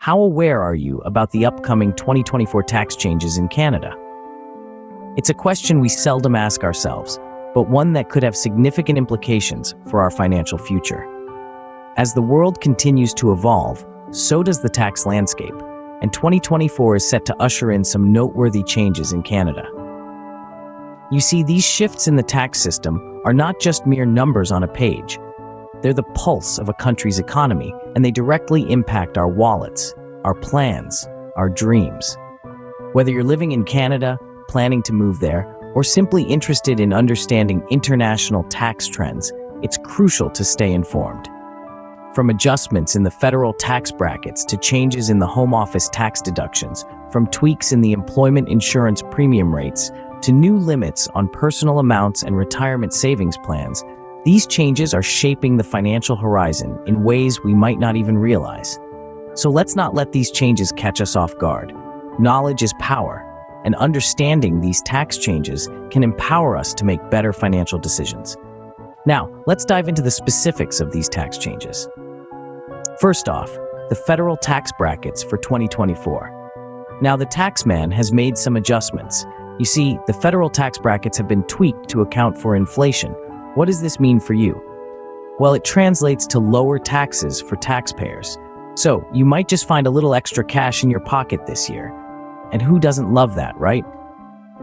How aware are you about the upcoming 2024 tax changes in Canada? It's a question we seldom ask ourselves, but one that could have significant implications for our financial future. As the world continues to evolve, so does the tax landscape, and 2024 is set to usher in some noteworthy changes in Canada. You see, these shifts in the tax system are not just mere numbers on a page. They're the pulse of a country's economy, and they directly impact our wallets, our plans, our dreams. Whether you're living in Canada, planning to move there, or simply interested in understanding international tax trends, it's crucial to stay informed. From adjustments in the federal tax brackets to changes in the home office tax deductions, from tweaks in the employment insurance premium rates to new limits on personal amounts and retirement savings plans, these changes are shaping the financial horizon in ways we might not even realize. So let's not let these changes catch us off guard. Knowledge is power, and understanding these tax changes can empower us to make better financial decisions. Now, let's dive into the specifics of these tax changes. First off, the federal tax brackets for 2024. Now, the taxman has made some adjustments. You see, the federal tax brackets have been tweaked to account for inflation. What does this mean for you? Well, it translates to lower taxes for taxpayers. So, you might just find a little extra cash in your pocket this year. And who doesn't love that, right?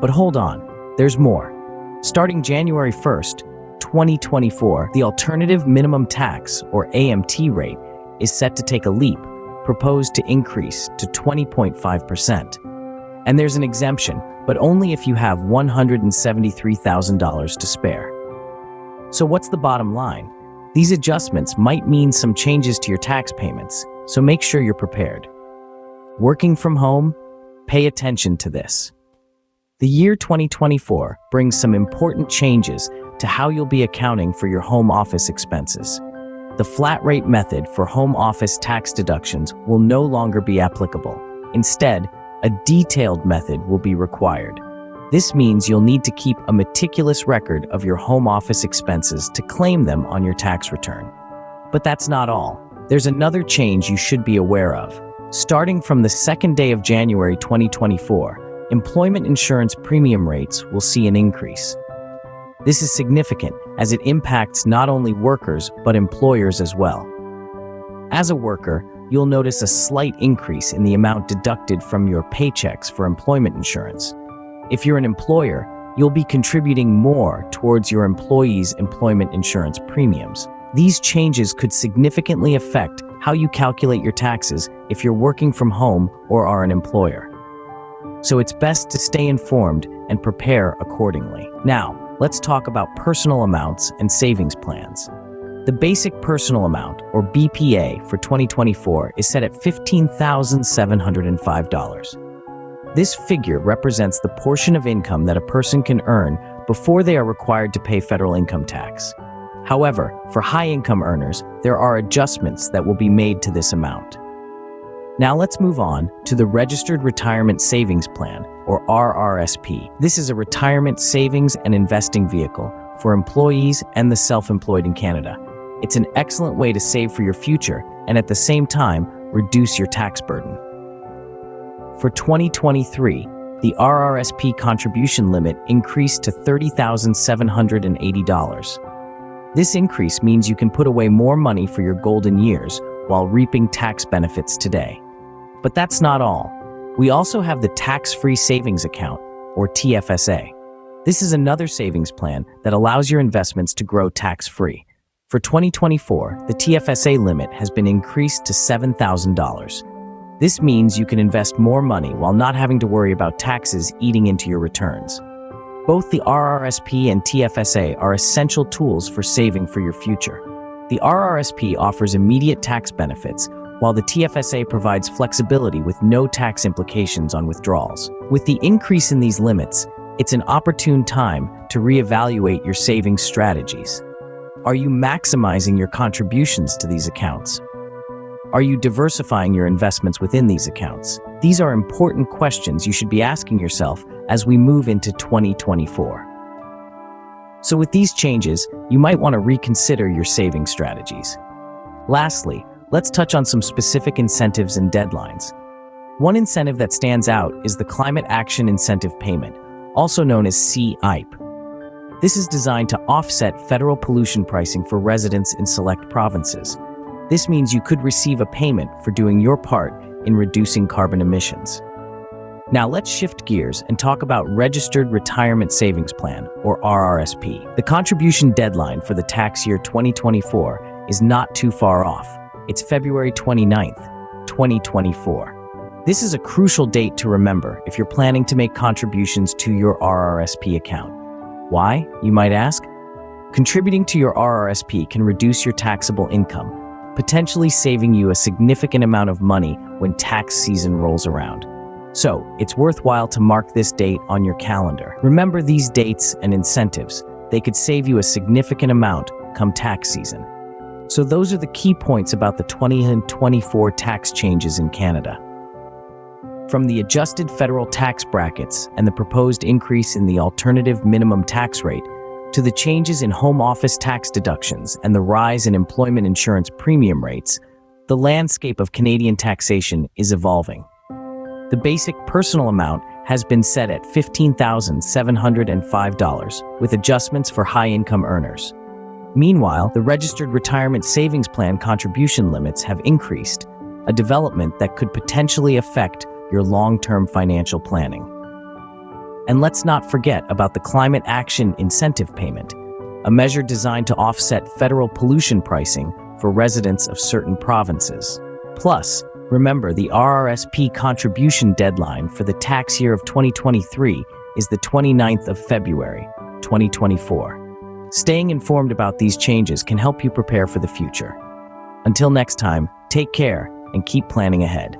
But hold on, there's more. Starting January 1st, 2024, the alternative minimum tax, or AMT rate, is set to take a leap, proposed to increase to 20.5%. And there's an exemption, but only if you have $173,000 to spare. So what's the bottom line? These adjustments might mean some changes to your tax payments, so make sure you're prepared. Working from home? Pay attention to this. The year 2024 brings some important changes to how you'll be accounting for your home office expenses. The flat rate method for home office tax deductions will no longer be applicable. Instead, a detailed method will be required. This means you'll need to keep a meticulous record of your home office expenses to claim them on your tax return. But that's not all. There's another change you should be aware of. Starting from the second day of January 2024, employment insurance premium rates will see an increase. This is significant as it impacts not only workers but employers as well. As a worker, you'll notice a slight increase in the amount deducted from your paychecks for employment insurance. If you're an employer, you'll be contributing more towards your employees' employment insurance premiums. These changes could significantly affect how you calculate your taxes if you're working from home or are an employer. So it's best to stay informed and prepare accordingly. Now, let's talk about personal amounts and savings plans. The basic personal amount, or BPA, for 2024 is set at $15,705. This figure represents the portion of income that a person can earn before they are required to pay federal income tax. However, for high-income earners, there are adjustments that will be made to this amount. Now let's move on to the Registered Retirement Savings Plan, or RRSP. This is a retirement savings and investing vehicle for employees and the self-employed in Canada. It's an excellent way to save for your future and at the same time reduce your tax burden. For 2023, the RRSP contribution limit increased to $30,780. This increase means you can put away more money for your golden years while reaping tax benefits today. But that's not all. We also have the Tax-Free Savings Account, or TFSA. This is another savings plan that allows your investments to grow tax-free. For 2024, the TFSA limit has been increased to $7,000. This means you can invest more money while not having to worry about taxes eating into your returns. Both the RRSP and TFSA are essential tools for saving for your future. The RRSP offers immediate tax benefits, while the TFSA provides flexibility with no tax implications on withdrawals. With the increase in these limits, it's an opportune time to reevaluate your savings strategies. Are you maximizing your contributions to these accounts? Are you diversifying your investments within these accounts? These are important questions you should be asking yourself as we move into 2024. So with these changes, you might want to reconsider your saving strategies. Lastly, let's touch on some specific incentives and deadlines. One incentive that stands out is the Climate Action Incentive Payment, also known as CIPE. This is designed to offset federal pollution pricing for residents in select provinces. This means you could receive a payment for doing your part in reducing carbon emissions. Now let's shift gears and talk about Registered Retirement Savings Plan, or RRSP. The contribution deadline for the tax year 2024 is not too far off. It's February 29th, 2024. This is a crucial date to remember if you're planning to make contributions to your RRSP account. Why, you might ask? Contributing to your RRSP can reduce your taxable income, potentially saving you a significant amount of money when tax season rolls around. So, it's worthwhile to mark this date on your calendar. Remember these dates and incentives. They could save you a significant amount come tax season. So those are the key points about the 2024 tax changes in Canada. From the adjusted federal tax brackets and the proposed increase in the alternative minimum tax rate, to the changes in home office tax deductions and the rise in employment insurance premium rates, the landscape of Canadian taxation is evolving. The basic personal amount has been set at $15,705, with adjustments for high-income earners. Meanwhile, the Registered Retirement Savings Plan contribution limits have increased, a development that could potentially affect your long-term financial planning. And let's not forget about the Climate Action Incentive Payment, a measure designed to offset federal pollution pricing for residents of certain provinces. Plus, remember, the RRSP contribution deadline for the tax year of 2023 is the 29th of February, 2024. Staying informed about these changes can help you prepare for the future. Until next time, take care and keep planning ahead.